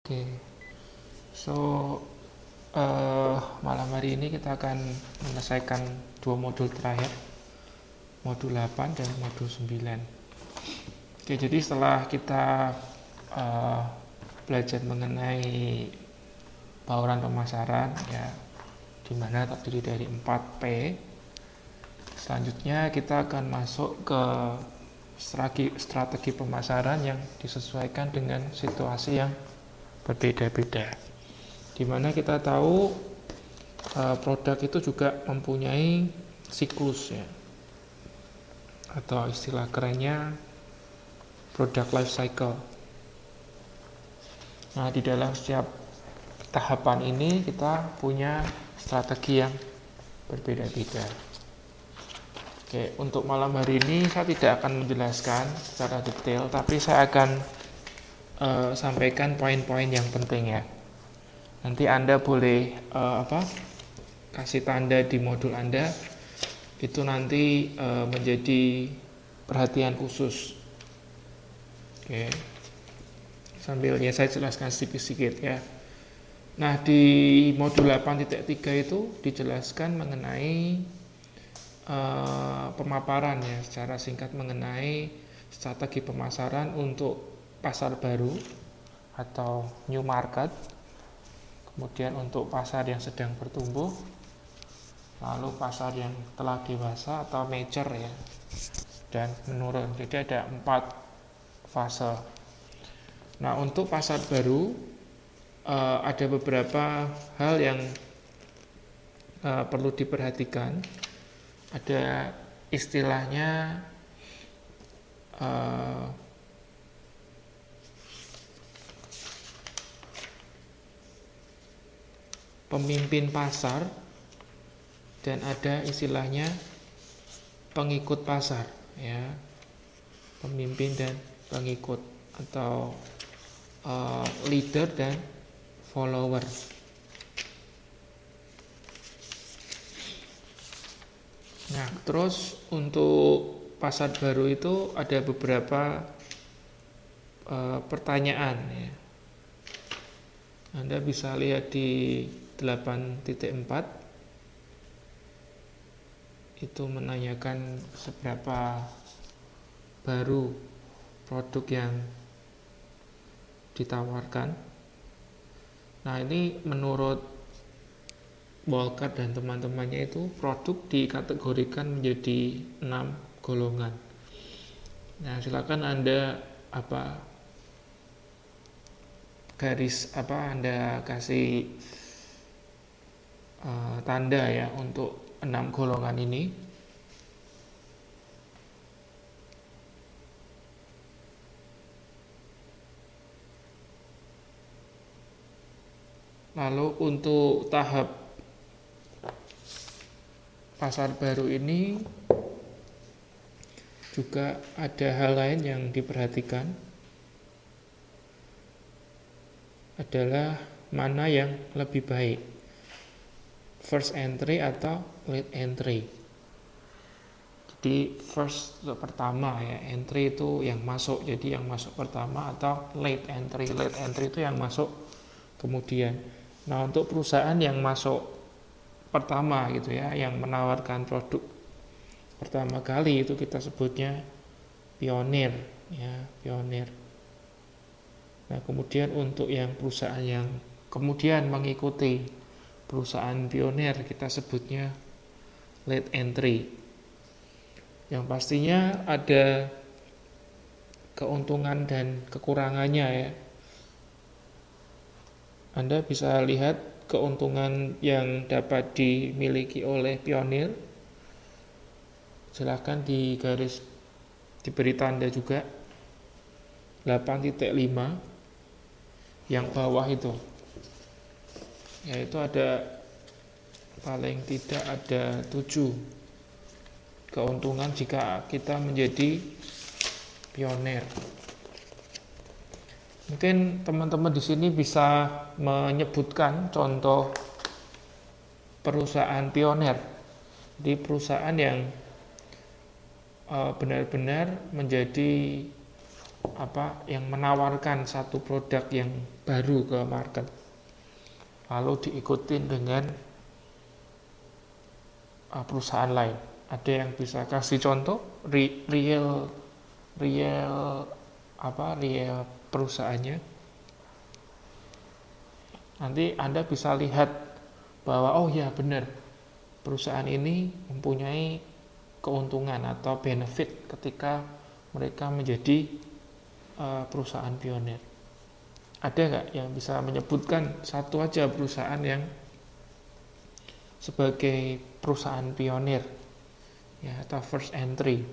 Oke, so malam hari ini kita akan menyelesaikan dua modul terakhir, modul 8 dan modul 9. Oke, jadi setelah kita belajar mengenai bauran pemasaran, ya, di mana terdiri dari 4P, selanjutnya kita akan masuk ke strategi pemasaran yang disesuaikan dengan situasi yang berbeda-beda, di mana kita tahu produk itu juga mempunyai siklus, ya, atau istilah kerennya product life cycle. Nah, di dalam setiap tahapan ini kita punya strategi yang berbeda-beda. Oke, untuk malam hari ini saya tidak akan menjelaskan secara detail, tapi saya akan sampaikan poin-poin yang penting, ya. Nanti Anda boleh kasih tanda di modul Anda, itu nanti menjadi perhatian khusus. Oke, sambil ya saya jelaskan sedikit ya. Nah, di modul 8.3 itu dijelaskan mengenai pemaparan, ya, secara singkat mengenai strategi pemasaran untuk pasar baru atau new market, kemudian untuk pasar yang sedang bertumbuh, lalu pasar yang telah dewasa atau mature, ya, dan menurun. Jadi ada 4 fase. Nah, untuk pasar baru ada beberapa hal yang perlu diperhatikan. Ada istilahnya pemimpin pasar, dan ada istilahnya pengikut pasar, ya, pemimpin dan pengikut, atau leader dan follower. Nah, terus untuk pasar baru itu ada beberapa pertanyaan, ya. Anda bisa lihat di 8.4, itu menanyakan seberapa baru produk yang ditawarkan. Nah, ini menurut Walker dan teman-temannya itu produk dikategorikan menjadi 6 golongan. Nah, silakan Anda Anda kasih tanda, ya, untuk 6 golongan ini. Lalu untuk tahap pasar baru ini juga ada hal lain yang diperhatikan, adalah mana yang lebih baik, first entry atau late entry. Jadi first itu pertama, ya, entry itu yang masuk, jadi yang masuk pertama, atau late entry itu yang masuk kemudian. Nah, untuk perusahaan yang masuk pertama gitu, ya, yang menawarkan produk pertama kali, itu kita sebutnya pionir, ya, pionir. Nah, kemudian untuk yang perusahaan yang kemudian mengikuti perusahaan pionir, kita sebutnya late entry. Yang pastinya ada keuntungan dan kekurangannya, ya. Anda bisa lihat keuntungan yang dapat dimiliki oleh pionir. Silahkan diberi tanda juga 8.5 yang bawah itu, yaitu ada paling tidak ada 7 keuntungan jika kita menjadi pionir. Mungkin teman-teman di sini bisa menyebutkan contoh perusahaan pionir, di perusahaan yang benar-benar menjadi yang menawarkan satu produk yang baru ke market, lalu diikutin dengan perusahaan lain. Ada yang bisa kasih contoh real real perusahaannya. Nanti Anda bisa lihat bahwa oh ya benar, perusahaan ini mempunyai keuntungan atau benefit ketika mereka menjadi perusahaan pionir. Ada nggak yang bisa menyebutkan satu aja perusahaan yang sebagai perusahaan pionir ya, atau first entry?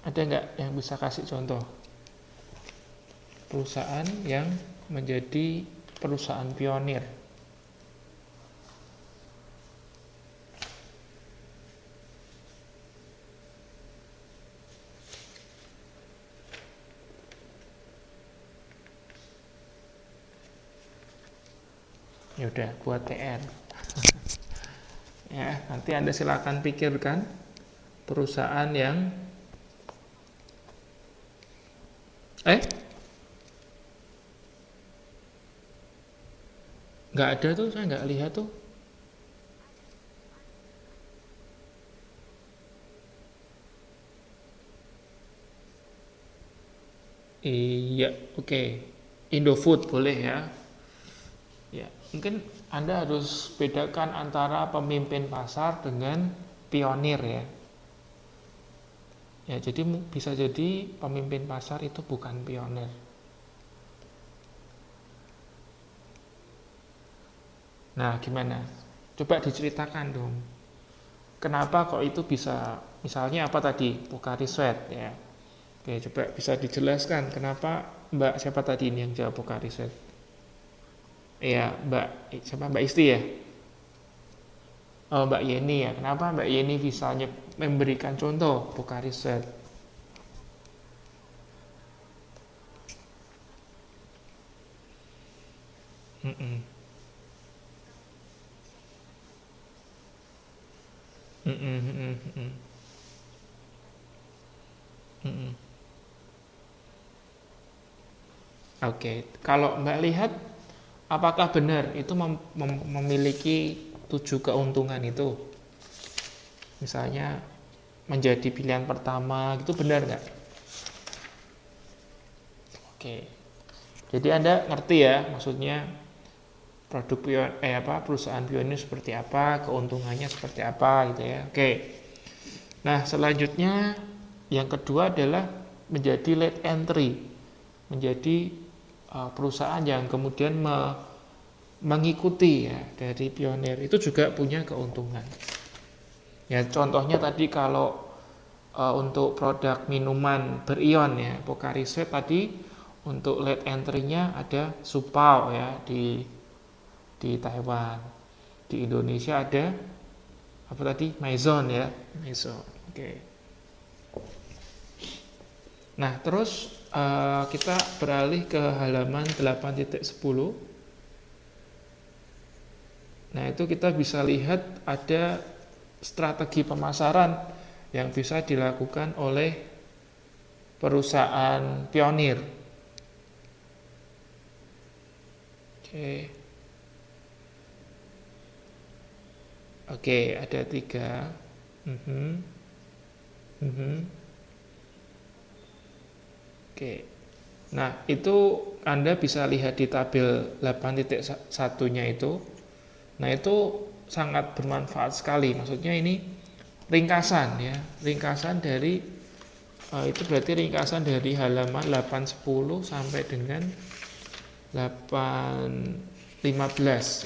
Ada nggak yang bisa kasih contoh perusahaan yang menjadi perusahaan pionir? Ya udah, buat TR. Ya, nanti Anda silakan pikirkan perusahaan yang nggak ada tuh, saya nggak lihat tuh. Iya, oke. Indofood boleh ya. Ya, mungkin Anda harus bedakan antara pemimpin pasar dengan pionir ya. Ya, jadi bisa jadi pemimpin pasar itu bukan pionir. Nah, gimana? Coba diceritakan dong. Kenapa kok itu bisa, misalnya apa tadi, Pocari Sweat ya. Oke, coba bisa dijelaskan kenapa Mbak siapa tadi ini yang jawab Pocari Sweat? Iya, Mbak Isti ya? Oh, Mbak Yeni ya. Kenapa Mbak Yeni bisa memberikan contoh Pocari Sweat? Mm-mm. Mm-mm, mm-mm, mm-mm. Mm-mm. Oke, kalau Mbak lihat, apakah benar itu memiliki 7 keuntungan itu? Misalnya menjadi pilihan pertama, gitu benar nggak? Oke, jadi Anda ngerti ya, maksudnya perusahaan pionir seperti apa, keuntungannya seperti apa gitu ya. Oke. Nah, selanjutnya yang kedua adalah menjadi late entry. Menjadi perusahaan yang kemudian mengikuti ya dari pionir, itu juga punya keuntungan. Ya, contohnya tadi kalau untuk produk minuman berion ya, Pocari Sweat tadi untuk late entry-nya ada Supao ya di Taiwan. Di Indonesia ada apa tadi? Maison ya, Maison. Oke. Nah, terus kita beralih ke halaman 8.10. Nah, itu kita bisa lihat ada strategi pemasaran yang bisa dilakukan oleh perusahaan pionir. Oke. Oke, ada 3. Oke. Nah, itu Anda bisa lihat di tabel 8.1-nya itu. Nah, itu sangat bermanfaat sekali. Maksudnya ini ringkasan ya. Ringkasan dari itu berarti ringkasan dari halaman 8.10 sampai dengan 8.15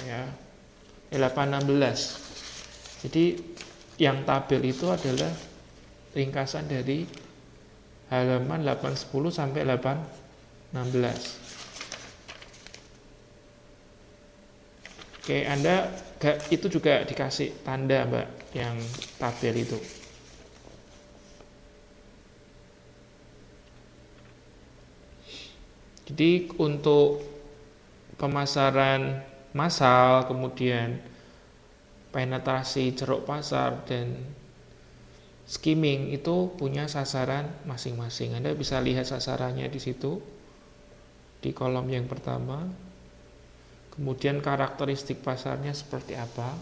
ya. 8.16. Jadi yang tabel itu adalah ringkasan dari halaman 8.10 sampai 8.16. Oke, Anda itu juga dikasih tanda Mbak yang tabel itu. Jadi untuk pemasaran massal, kemudian penetrasi ceruk pasar, dan skimming itu punya sasaran masing-masing. Anda bisa lihat sasarannya di situ di kolom yang pertama. Kemudian karakteristik pasarnya seperti apa,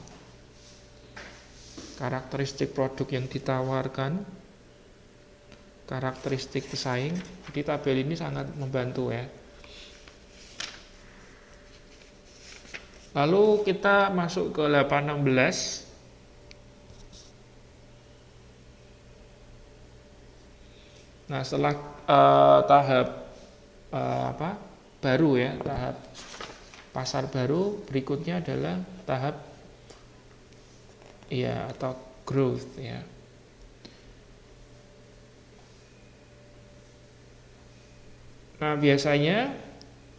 karakteristik produk yang ditawarkan, karakteristik pesaing. Jadi tabel ini sangat membantu ya. Lalu kita masuk ke 816. Nah, setelah tahap baru ya, tahap pasar baru, berikutnya adalah tahap ya atau growth ya. Nah, biasanya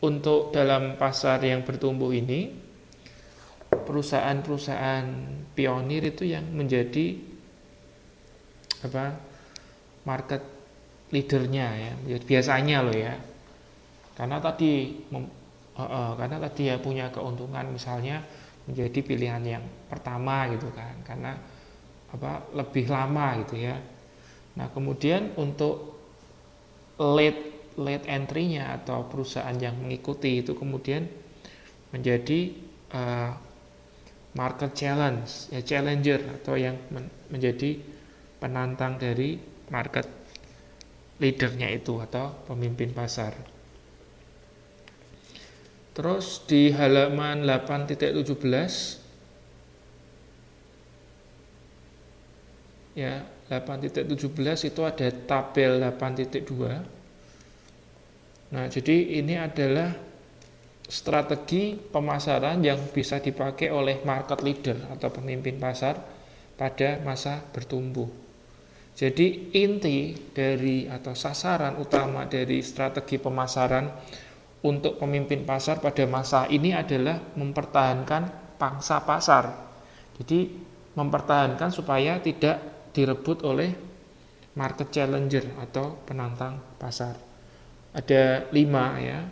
untuk dalam pasar yang bertumbuh ini, perusahaan-perusahaan pionir itu yang menjadi market leadernya ya, biasanya loh ya. Karena tadi ya punya keuntungan, misalnya menjadi pilihan yang pertama gitu kan, karena lebih lama gitu ya. Nah, kemudian untuk late entry-nya atau perusahaan yang mengikuti itu kemudian menjadi market challenge ya, challenger, atau yang menjadi penantang dari market leadernya itu atau pemimpin pasar. Terus di halaman 8.17 ya, 8.17 itu ada tabel 8.2. Nah, jadi ini adalah strategi pemasaran yang bisa dipakai oleh market leader atau pemimpin pasar pada masa bertumbuh. Jadi inti dari atau sasaran utama dari strategi pemasaran untuk pemimpin pasar pada masa ini adalah mempertahankan pangsa pasar. Jadi mempertahankan supaya tidak direbut oleh market challenger atau penantang pasar. Ada 5 ya.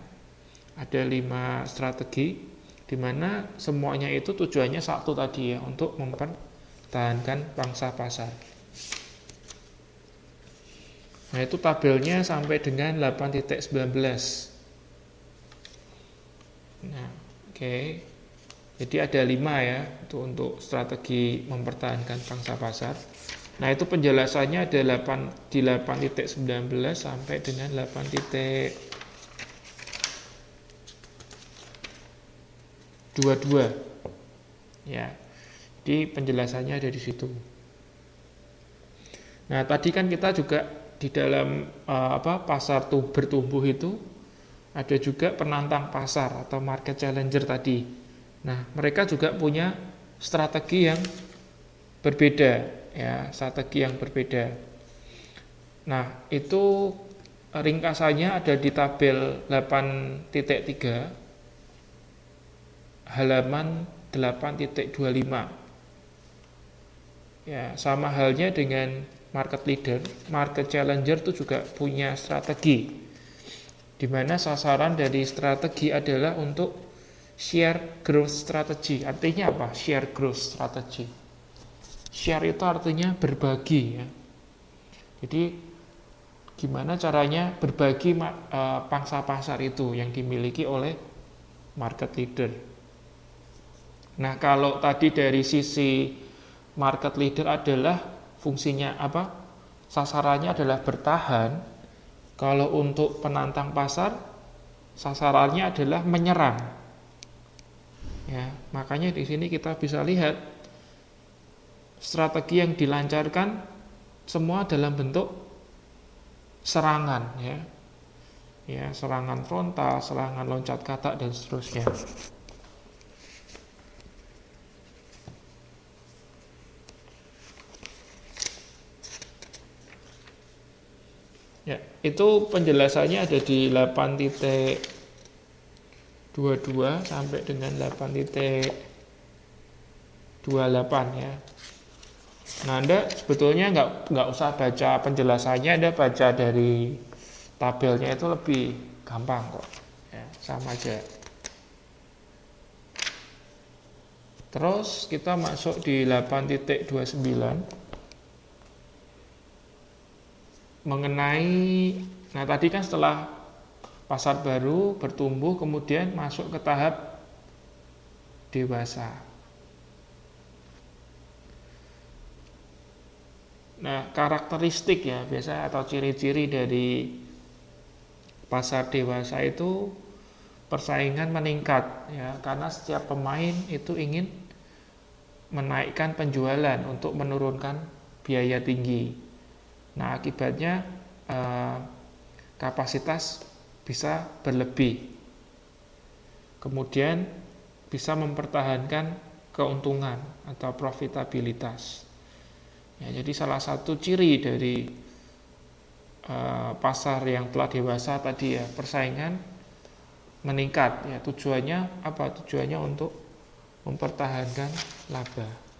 Ada 5 strategi di mana semuanya itu tujuannya satu tadi ya, untuk mempertahankan pangsa pasar. Nah, itu tabelnya sampai dengan 8.19. Nah, oke. Jadi ada 5 ya untuk strategi mempertahankan pangsa pasar. Nah, itu penjelasannya ada di 8.19 sampai dengan 8.22. Ya. Jadi penjelasannya ada di situ. Nah, tadi kan kita juga di dalam pasar bertumbuh itu ada juga penantang pasar atau market challenger tadi. Nah, mereka juga punya strategi yang berbeda ya, strategi yang berbeda. Nah, itu ringkasannya ada di tabel 8.3 halaman 8.25. Ya, sama halnya dengan market leader, market challenger itu juga punya strategi, di mana sasaran dari strategi adalah untuk share growth strategy. Artinya apa? Share growth strategy. Share itu artinya berbagi ya. Jadi gimana caranya berbagi pangsa pasar itu yang dimiliki oleh market leader. Nah, kalau tadi dari sisi market leader adalah fungsinya sasarannya adalah bertahan. Kalau untuk penantang pasar, sasarannya adalah menyerang. Ya, makanya di sini kita bisa lihat strategi yang dilancarkan semua dalam bentuk serangan ya. Ya, serangan frontal, serangan loncat katak dan seterusnya. Ya, itu penjelasannya ada di 8.22 sampai dengan 8.28 ya. Nah, Anda sebetulnya nggak usah baca penjelasannya, Anda baca dari tabelnya itu lebih gampang kok. Ya, sama aja. Terus kita masuk di 8.29 mengenai, nah tadi kan setelah pasar baru bertumbuh kemudian masuk ke tahap dewasa. Nah, karakteristik ya biasa atau ciri-ciri dari pasar dewasa itu persaingan meningkat ya, karena setiap pemain itu ingin menaikkan penjualan untuk menurunkan biaya tinggi. Nah, akibatnya kapasitas bisa berlebih. Kemudian bisa mempertahankan keuntungan atau profitabilitas. Ya, jadi salah satu ciri dari pasar yang telah dewasa tadi ya, persaingan meningkat ya. Tujuannya apa? Tujuannya untuk mempertahankan laba.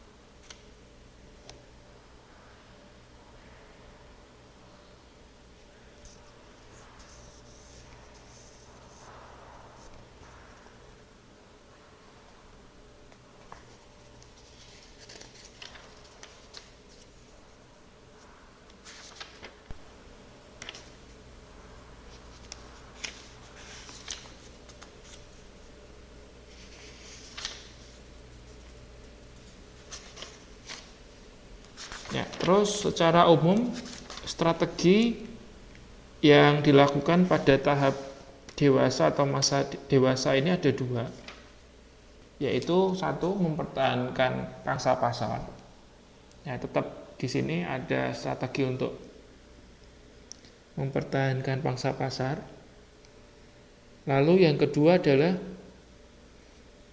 Ya, terus secara umum strategi yang dilakukan pada tahap dewasa atau masa dewasa ini ada dua, yaitu satu mempertahankan pangsa pasar. Ya, tetap di sini ada strategi untuk mempertahankan pangsa pasar. Lalu yang kedua adalah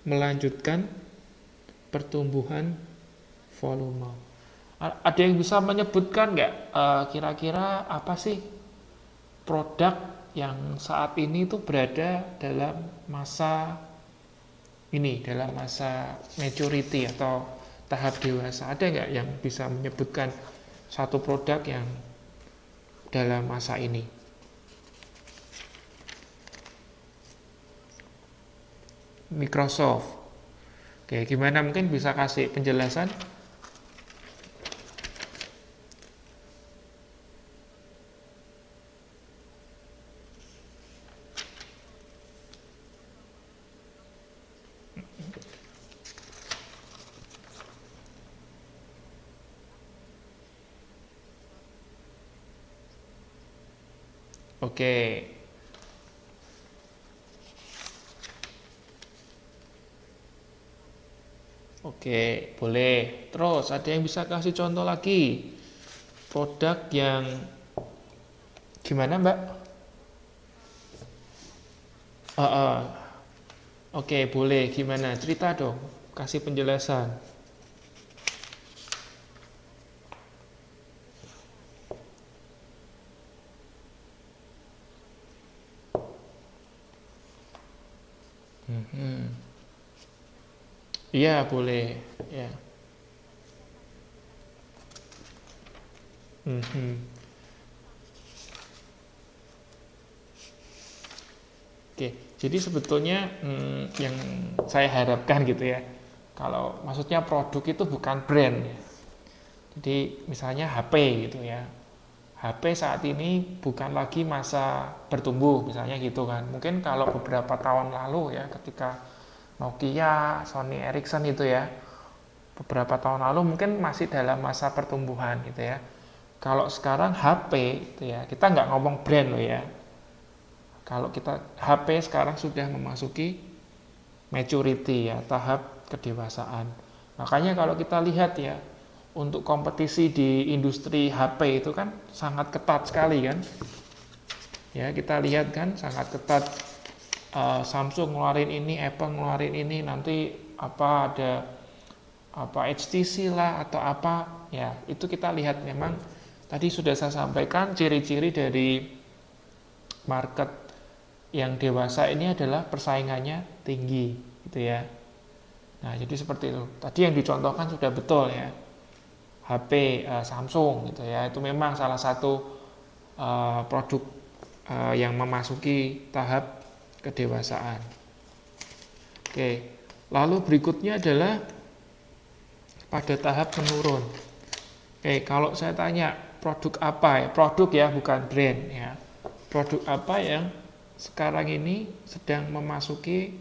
melanjutkan pertumbuhan volume. Ada yang bisa menyebutkan nggak kira-kira apa sih produk yang saat ini itu berada dalam masa ini, dalam masa maturity atau tahap dewasa? Ada nggak yang bisa menyebutkan satu produk yang dalam masa ini? Microsoft. Oke, gimana, mungkin bisa kasih penjelasan? Oke. Oke, boleh. Terus ada yang bisa kasih contoh lagi? Produk yang gimana, Mbak? Oke, boleh. Gimana? Cerita dong. Kasih penjelasan. Iya, boleh. Ya. Oke, jadi sebetulnya yang saya harapkan gitu ya, kalau maksudnya produk itu bukan brand ya. Jadi misalnya HP gitu ya, HP saat ini bukan lagi masa bertumbuh misalnya gitu kan. Mungkin kalau beberapa tahun lalu ya, ketika Nokia, Sony Ericsson itu ya, beberapa tahun lalu mungkin masih dalam masa pertumbuhan gitu ya. Kalau sekarang HP gitu ya, kita nggak ngomong brand loh ya. Kalau kita HP sekarang sudah memasuki maturity ya, tahap kedewasaan. Makanya kalau kita lihat ya, untuk kompetisi di industri HP itu kan sangat ketat sekali kan. Ya, kita lihat kan sangat ketat. Samsung ngeluarin ini, Apple ngeluarin ini, nanti apa ada apa HTC lah atau apa ya, itu kita lihat memang tadi sudah saya sampaikan ciri-ciri dari market yang dewasa ini adalah persaingannya tinggi gitu ya. Nah, jadi seperti itu. Tadi yang dicontohkan sudah betul ya. HP Samsung gitu ya. Itu memang salah satu produk yang memasuki tahap kedewasaan. Oke. Lalu berikutnya adalah pada tahap menurun. Oke, kalau saya tanya produk apa ya? Produk ya, bukan brand ya. Produk apa yang sekarang ini sedang memasuki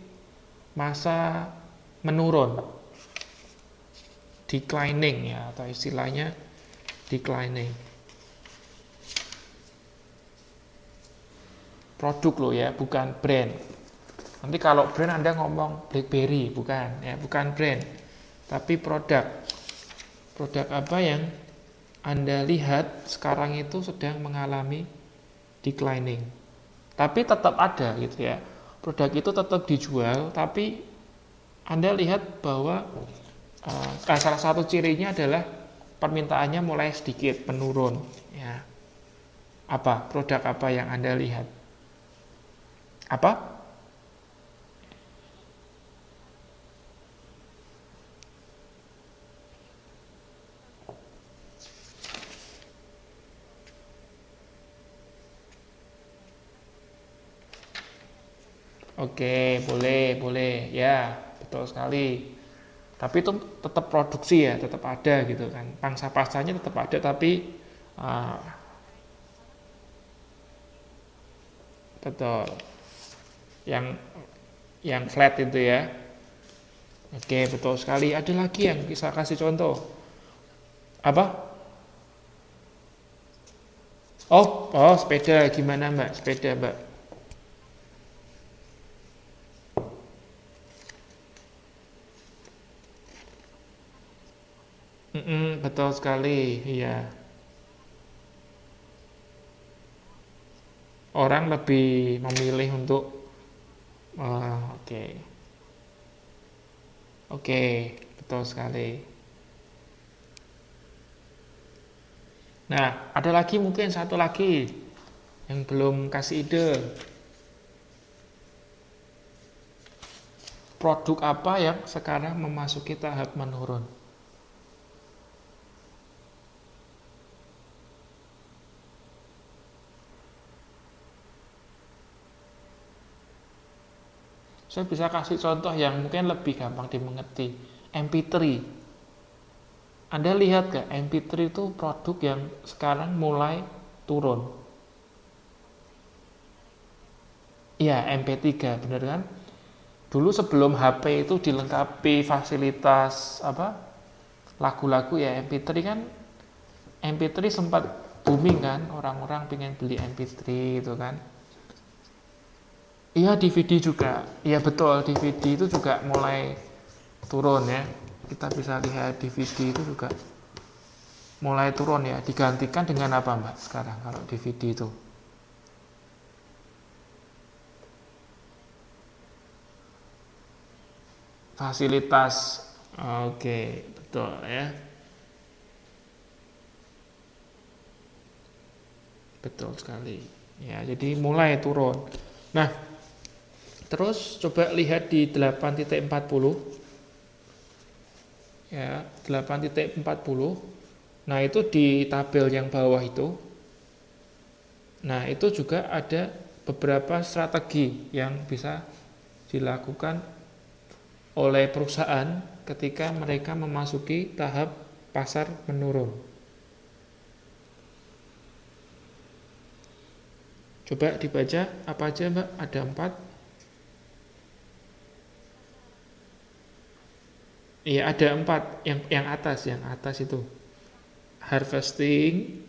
masa menurun, declining ya, atau istilahnya declining. Produk loh ya, bukan brand. Nanti kalau brand Anda ngomong BlackBerry, bukan ya, bukan brand, tapi produk. Produk apa yang Anda lihat sekarang itu sedang mengalami declining. Tapi tetap ada gitu ya. Produk itu tetap dijual, tapi Anda lihat bahwa salah satu cirinya adalah permintaannya mulai sedikit menurun ya. Apa? Produk apa yang Anda lihat? Apa? Oke, boleh, ya, betul sekali. Tapi itu tetap produksi ya, tetap ada gitu kan. Pangsa pasarnya tetap ada, tapi uh, betul. Yang flat itu ya. Oke, betul sekali. Ada lagi yang bisa kasih contoh. Apa? Oh, sepeda gimana Mbak? Sepeda Mbak. Betul sekali, iya. Orang lebih memilih untuk oke, oke, betul sekali. Nah, ada lagi mungkin satu lagi yang belum kasih ide. Produk apa yang sekarang memasuki tahap menurun? Saya bisa kasih contoh yang mungkin lebih gampang dimengerti. MP3. Anda lihat gak, MP3 itu produk yang sekarang mulai turun. Iya, MP3, bener kan? Dulu sebelum HP itu dilengkapi fasilitas apa? Lagu-lagu ya, MP3 kan, MP3 sempat booming kan, orang-orang pengen beli MP3 itu kan. Iya, DVD juga. Iya betul, DVD itu juga mulai turun ya. Kita bisa lihat DVD itu juga mulai turun ya. Digantikan dengan apa Mbak sekarang kalau DVD itu? Fasilitas. Oke, betul ya. Betul sekali. Ya, jadi mulai turun. Nah, terus coba lihat di 8.40. Ya, 8.40. Nah, itu di tabel yang bawah itu. Nah, itu juga ada beberapa strategi yang bisa dilakukan oleh perusahaan ketika mereka memasuki tahap pasar menurun. Coba dibaca apa aja Mbak? Ada 4. Iya ada 4. Yang atas itu. Harvesting.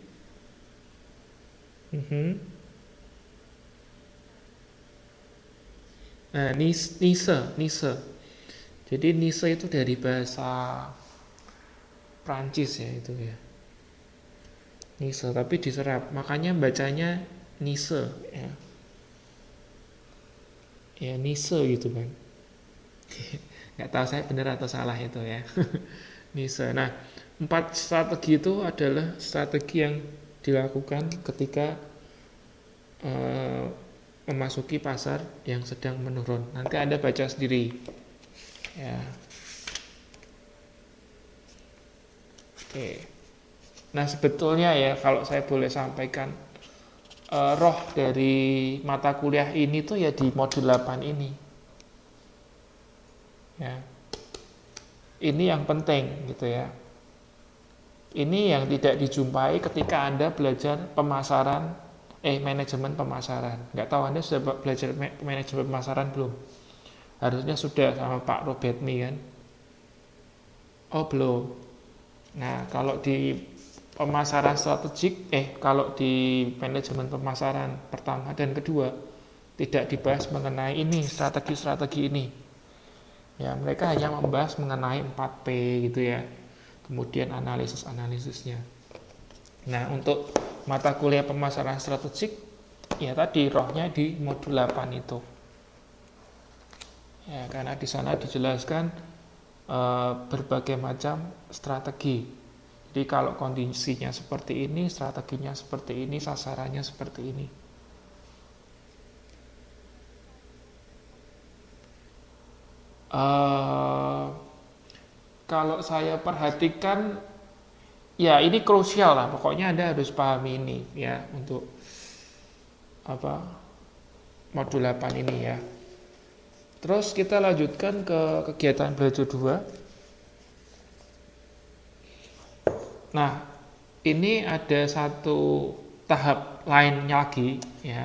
Nah, niche. Jadi niche itu dari bahasa Prancis ya itu ya. Niche, tapi diserap. Makanya bacanya niche ya. Ya niche gitu kan. Nggak tahu saya benar atau salah itu ya. Niche. Nah, 4 strategi itu adalah strategi yang dilakukan ketika memasuki pasar yang sedang menurun. Nanti Anda baca sendiri. Ya. Oke. Nah, sebetulnya ya kalau saya boleh sampaikan roh dari mata kuliah ini tuh ya di modul 8 ini. Ya. Ini yang penting gitu ya. Ini yang tidak dijumpai ketika Anda belajar manajemen pemasaran. Nggak tahu Anda sudah belajar manajemen pemasaran belum? Harusnya sudah sama Pak Robert Mi kan? Oh belum. Nah kalau di pemasaran strategik, kalau di manajemen pemasaran pertama dan kedua tidak dibahas mengenai ini strategi-strategi ini. Ya mereka hanya membahas mengenai 4P gitu ya. Kemudian analisis-analisisnya. Nah, untuk mata kuliah pemasaran strategik, ya tadi rohnya di modul 8 itu. Ya, karena di sana dijelaskan berbagai macam strategi. Jadi kalau kondisinya seperti ini, strateginya seperti ini, sasarannya seperti ini. Kalau saya perhatikan, ya ini krusial lah. Pokoknya Anda harus pahami ini ya untuk modul 8 ini ya. Terus kita lanjutkan ke kegiatan belajar 2. Nah, ini ada satu tahap lain lagi ya.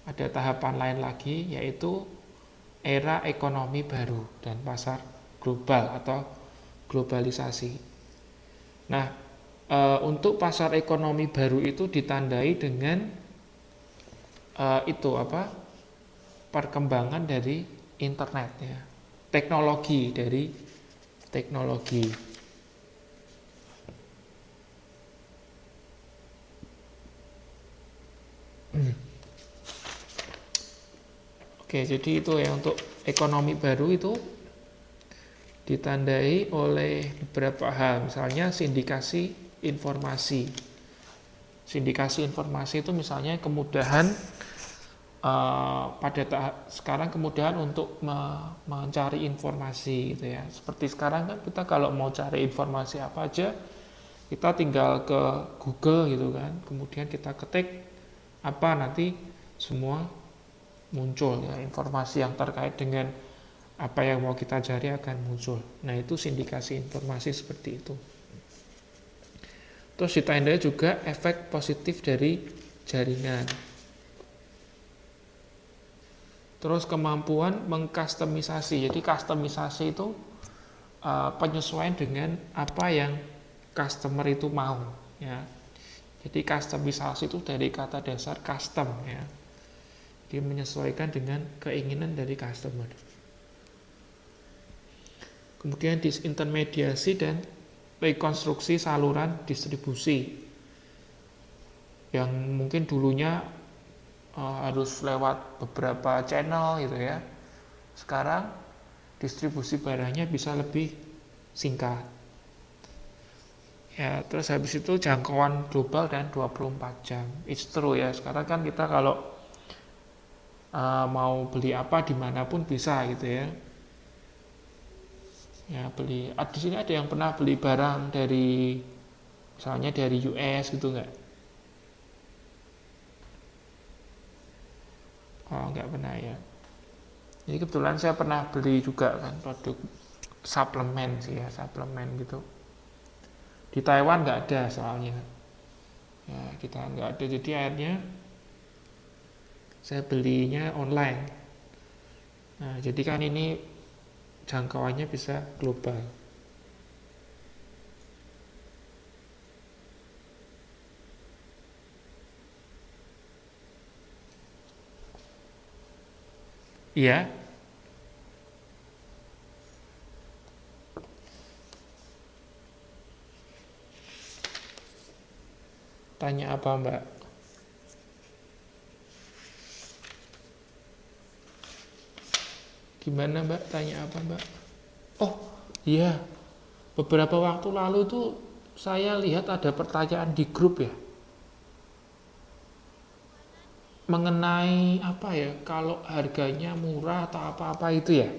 Ada tahapan lain lagi yaitu era ekonomi baru dan pasar global atau globalisasi. Nah, untuk pasar ekonomi baru itu ditandai dengan perkembangan dari internet ya, teknologi. Oke, jadi itu ya untuk ekonomi baru itu ditandai oleh beberapa hal, misalnya sindikasi informasi. Sindikasi informasi itu misalnya kemudahan sekarang kemudahan untuk mencari informasi gitu ya. Seperti sekarang kan kita kalau mau cari informasi apa aja, kita tinggal ke Google gitu kan. Kemudian kita ketik apa, nanti semua muncul ya, informasi yang terkait dengan apa yang mau kita cari akan muncul. Nah, itu sindikasi informasi seperti itu. Terus ditandai juga efek positif dari jaringan. Terus kemampuan mengkustomisasi. Jadi kustomisasi itu penyesuaian dengan apa yang customer itu mau ya. Jadi kustomisasi itu dari kata dasar custom ya. Dia menyesuaikan dengan keinginan dari customer. Kemudian disintermediasi dan rekonstruksi saluran distribusi yang mungkin dulunya harus lewat beberapa channel gitu ya. Sekarang distribusi barangnya bisa lebih singkat. Ya, terus habis itu jangkauan global dan 24 jam. It's true ya. Sekarang kan kita kalau mau beli apa dimanapun bisa gitu ya. Ya beli. Di sini ada yang pernah beli barang dari misalnya dari US gitu nggak? Oh nggak pernah ya. Jadi kebetulan saya pernah beli juga kan produk suplemen sih ya, suplemen gitu. Di Taiwan nggak ada soalnya. Ya kita nggak ada, jadi akhirnya saya belinya online. Nah, jadi kan ini jangkauannya bisa global. Iya. Tanya apa, Mbak? Gimana, Mbak? Tanya apa, Mbak? Oh, iya. Beberapa waktu lalu tuh saya lihat ada pertanyaan di grup ya. Mengenai apa ya, kalau harganya murah atau apa-apa itu ya.